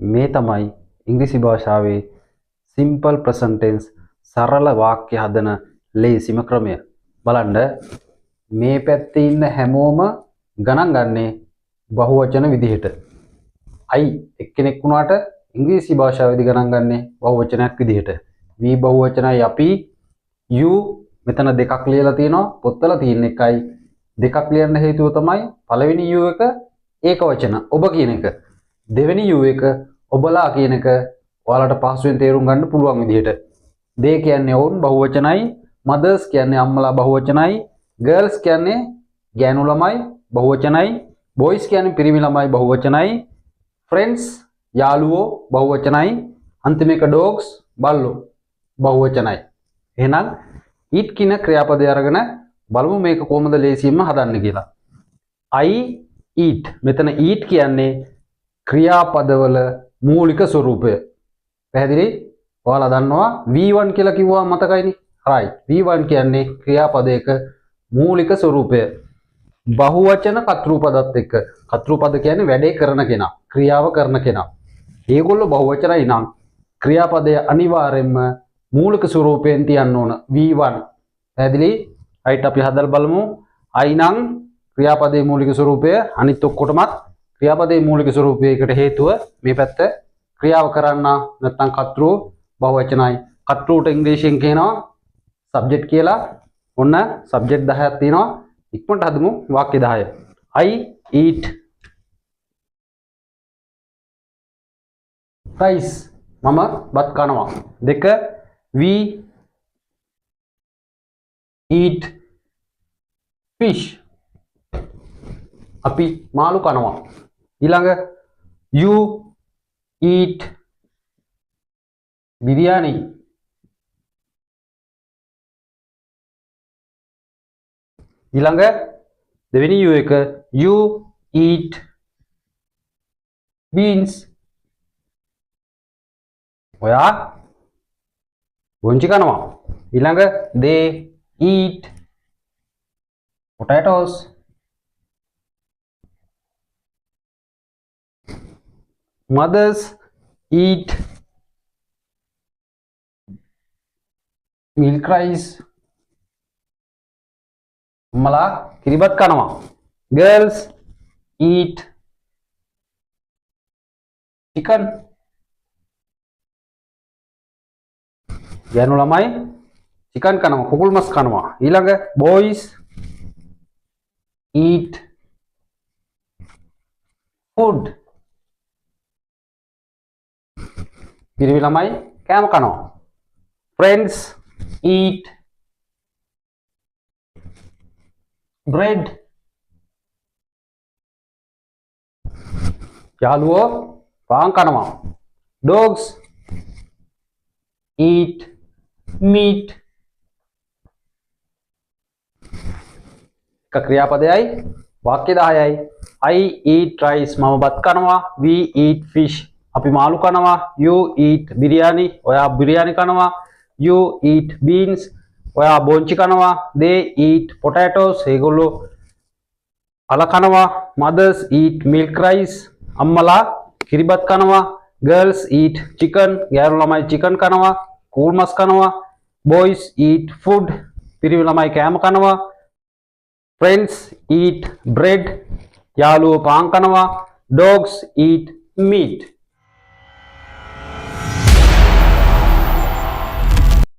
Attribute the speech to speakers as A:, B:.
A: මේ තමයි ඉංග්‍රීසි භාෂාවේ සිම්පල් ප්‍රසන්ට් ටෙන්ස් සරල වාක්‍ය හදන ලේසිම ක්‍රමය. බලන්න මේ පැත්තේ ඉන්න හැමෝම ගණන් ගන්නේ බහුවචන විදිහට. I එක්කෙනෙක් වුණාට ඉංග්‍රීසි භාෂාවේදී ගණන් ගන්නේ බහුවචනයක් විදිහට. we බහුවචනයි අපි you මෙතන දෙකක් ලියලා තියෙනවා පොත්වල තියෙන එකයි දෙකක් ලියන්න හේතුව තමයි පළවෙනි you එක ඒකවචන ඔබ කියන එක. දෙවෙනි you එක ඔබලා කියන එක ඔයාලට පහසුවෙන් තේරුම් ගන්න පුළුවන් විදිහට. they කියන්නේ ඔවුන් බහුවචනයි, mothers කියන්නේ අම්මලා බහුවචනයි, girls කියන්නේ ගෑනු ළමයි බහුවචනයි, boys කියන්නේ පිරිමි ළමයි බහුවචනයි, friends යාළුවෝ බහුවචනයි, අන්තිම එක dogs බල්ලෝ බහුවචනයි. එහෙනම් eat කියන ක්‍රියාපදය අරගෙන බලමු මේක කොහොමද ලේසියෙන්ම හදන්නේ කියලා. I eat මෙතන eat කියන්නේ ක්‍රියාපදවල මූලික ස්වරූපය. පැහැදිලි? ඔයාලා දන්නවා V1 කියලා කිව්වා මතකයිනේ. right. V1 කියන්නේ ක්‍රියාපදයක මූලික ස්වරූපය. බහුවචන කතෘපදත් එක්ක. කතෘපද කියන්නේ වැඩේ කරන කෙනා, ක්‍රියාව කරන කෙනා. ඒගොල්ලෝ බහුවචනයි නම් ක්‍රියාපදය අනිවාර්යයෙන්ම මූලික ස්වරූපයෙන් තියන්න ඕන V1. පැහැදිලි? right අපි හදලා බලමු. I නම් ක්‍රියාපදයේ මූලික ස්වරූපය අනිත් ඔක්කොටමත් ක්‍රියාපදයේ මූලික ස්වරූපයකට හේතුව මේ පැත්ත ක්‍රියාව කරන්න නැත්නම් කතෘ බහුවචනයි. කතෘට ඉංග්‍රීසියෙන් කියනවා සබ්ජෙක්ට් කියලා. ඔන්න සබ්ජෙක්ට් 10ක් තියෙනවා. ඉක්මනට හදමු වාක්‍ය 10. I eat rice. මම බත් කනවා. 2 we eat fish. අපි මාළු කනවා. ඊළඟ you eat biryani. ඊළඟ දෙවෙනි you එක you eat beans. ඔයා බොංචි කනවා. ඊළඟ they eat potatoes. mothers eat milk rice. අම්මලා කිරිබත් කනවා. girls eat chicken. ගෑනු ළමයි chicken කනවා, කුකුල් මස් කනවා. ඊළඟ boys eat food. පිරිමි ළමයි කෑම කනවා. friends eat bread. යාළුවෝ පාන් කනවා. dogs eat meat. එක ක්‍රියාපදයයි වාක්‍ය 10යි. I eat rice මම බත් කනවා. we eat fish අපි මාළු කනවා. you eat biryani ඔයා බිරියානි කනවා. you eat beans ඔයා බොංචි කනවා. they eat potatoes ඒගොල්ලෝ අල කනවා. mothers eat milk rice අම්මලා කිරිබත් කනවා. girls eat chicken ගෑනු ළමයි chicken කනවා, කුකුල් මස් කනවා. boys eat food පිරිමි ළමයි කෑම කනවා. friends eat bread යාළුවෝ පාන් කනවා. dogs eat meat